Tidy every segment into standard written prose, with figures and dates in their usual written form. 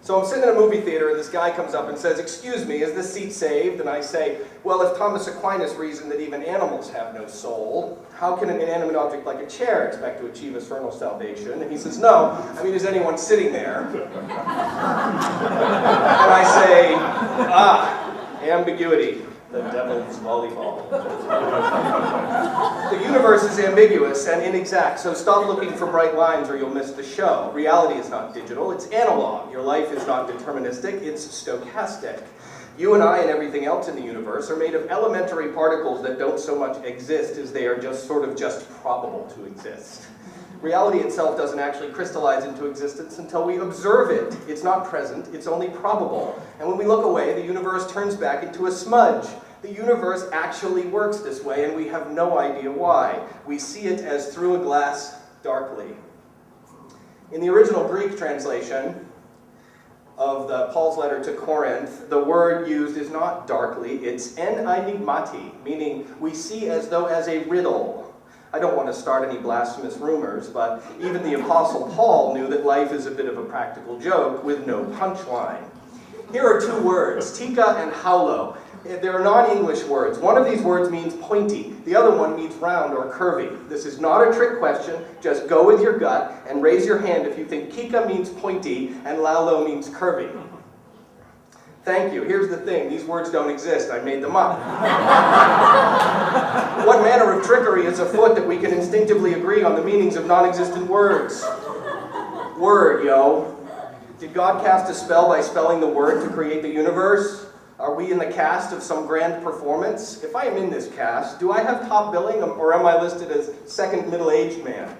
So I'm sitting in a movie theater and this guy comes up and says, "Excuse me, is this seat saved?" And I say, "Well, if Thomas Aquinas reasoned that even animals have no soul, how can an inanimate object like a chair expect to achieve eternal salvation?" And he says, "No, I mean, is anyone sitting there?" And I say, ambiguity, the devil's volleyball. The universe is ambiguous and inexact, so stop looking for bright lines or you'll miss the show. Reality is not digital, it's analog. Your life is not deterministic, it's stochastic. You and I and everything else in the universe are made of elementary particles that don't so much exist as they are just probable to exist. Reality itself doesn't actually crystallize into existence until we observe it. It's not present, it's only probable. And when we look away, the universe turns back into a smudge. The universe actually works this way, and we have no idea why. We see it as through a glass darkly. In the original Greek translation of Paul's letter to Corinth, the word used is not darkly, it's en enigmati, meaning we see as though as a riddle. I don't want to start any blasphemous rumors, but even the Apostle Paul knew that life is a bit of a practical joke with no punchline. Here are two words, tika and haulo. They're non-English words. One of these words means pointy. The other one means round or curvy. This is not a trick question. Just go with your gut and raise your hand if you think kika means pointy and laulo means curvy. Thank you. Here's the thing. These words don't exist. I made them up. What manner of trickery is afoot that we can instinctively agree on the meanings of non-existent words? Word, yo. Did God cast a spell by spelling the word to create the universe? Are we in the cast of some grand performance? If I am in this cast, do I have top billing or am I listed as second middle-aged man?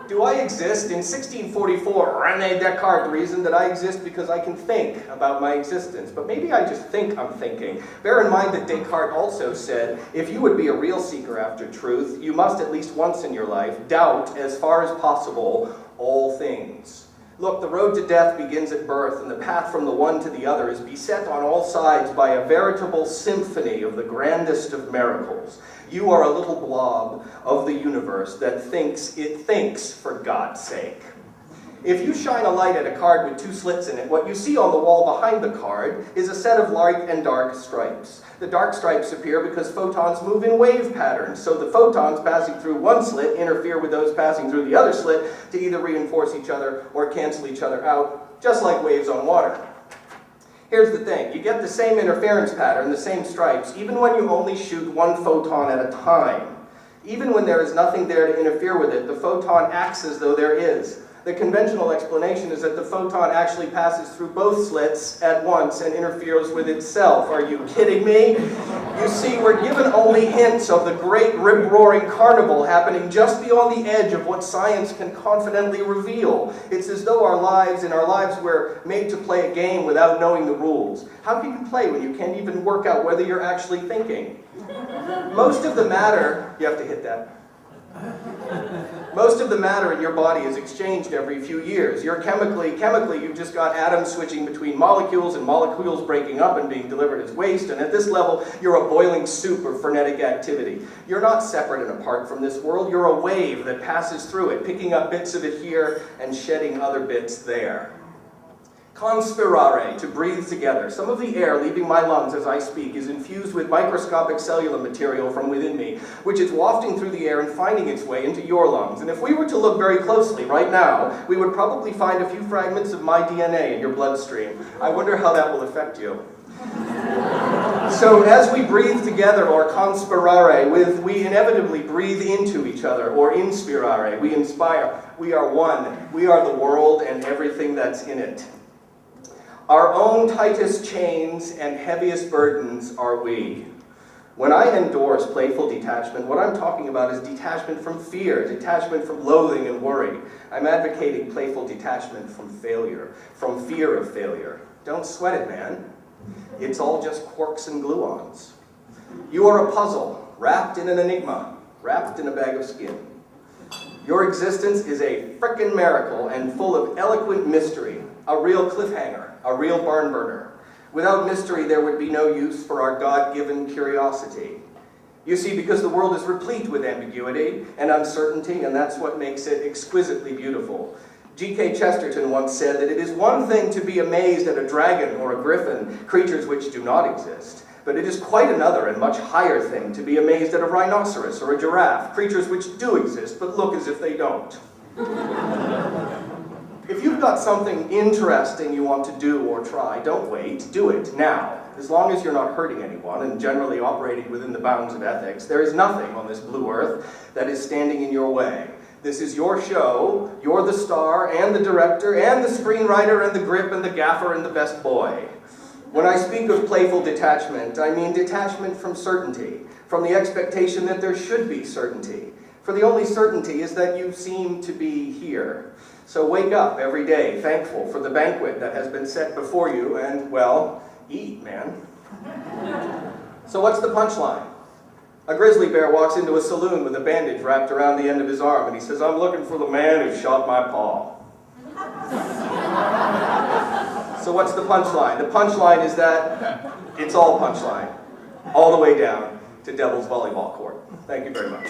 Do I exist? In 1644, René Descartes reasoned that I exist because I can think about my existence. But maybe I just think I'm thinking. Bear in mind that Descartes also said, if you would be a real seeker after truth, you must at least once in your life doubt, as far as possible, all things. Look, the road to death begins at birth, and the path from the one to the other is beset on all sides by a veritable symphony of the grandest of miracles. You are a little blob of the universe that thinks it thinks, for God's sake. If you shine a light at a card with two slits in it, what you see on the wall behind the card is a set of light and dark stripes. The dark stripes appear because photons move in wave patterns, so the photons passing through one slit interfere with those passing through the other slit to either reinforce each other or cancel each other out, just like waves on water. Here's the thing, you get the same interference pattern, the same stripes, even when you only shoot one photon at a time. Even when there is nothing there to interfere with it, the photon acts as though there is. The conventional explanation is that the photon actually passes through both slits at once and interferes with itself. Are you kidding me? You see, we're given only hints of the great rip-roaring carnival happening just beyond the edge of what science can confidently reveal. It's as though our lives were made to play a game without knowing the rules. How can you play when you can't even work out whether you're actually thinking? Most of the matter, you have to hit that. Most of the matter in your body is exchanged every few years. You're chemically, you've just got atoms switching between molecules and molecules breaking up and being delivered as waste. And at this level, you're a boiling soup of frenetic activity. You're not separate and apart from this world. You're a wave that passes through it, picking up bits of it here and shedding other bits there. Conspirare, to breathe together. Some of the air leaving my lungs as I speak is infused with microscopic cellular material from within me, which is wafting through the air and finding its way into your lungs. And if we were to look very closely right now, we would probably find a few fragments of my DNA in your bloodstream. I wonder how that will affect you. So as we breathe together, or conspirare, we inevitably breathe into each other, or inspirare, we inspire. We are one. We are the world and everything that's in it. Our own tightest chains and heaviest burdens are we. When I endorse playful detachment, what I'm talking about is detachment from fear, detachment from loathing and worry. I'm advocating playful detachment from failure, from fear of failure. Don't sweat it, man. It's all just quarks and gluons. You are a puzzle, wrapped in an enigma, wrapped in a bag of skin. Your existence is a frickin' miracle and full of eloquent mystery, a real cliffhanger, a real barn burner. Without mystery, there would be no use for our God-given curiosity. You see, because the world is replete with ambiguity and uncertainty, and that's what makes it exquisitely beautiful. G.K. Chesterton once said that it is one thing to be amazed at a dragon or a griffin, creatures which do not exist, but it is quite another and much higher thing to be amazed at a rhinoceros or a giraffe, creatures which do exist but look as if they don't. If you've got something interesting you want to do or try, don't wait, do it now. As long as you're not hurting anyone and generally operating within the bounds of ethics, there is nothing on this blue earth that is standing in your way. This is your show, you're the star and the director and the screenwriter and the grip and the gaffer and the best boy. When I speak of playful detachment, I mean detachment from certainty, from the expectation that there should be certainty. For the only certainty is that you seem to be here. So wake up every day thankful for the banquet that has been set before you and, well, eat, man. So what's the punchline? A grizzly bear walks into a saloon with a bandage wrapped around the end of his arm, and he says, "I'm looking for the man who shot my paw." So what's the punchline? The punchline is that it's all punchline, all the way down to Devil's Volleyball Court. Thank you very much.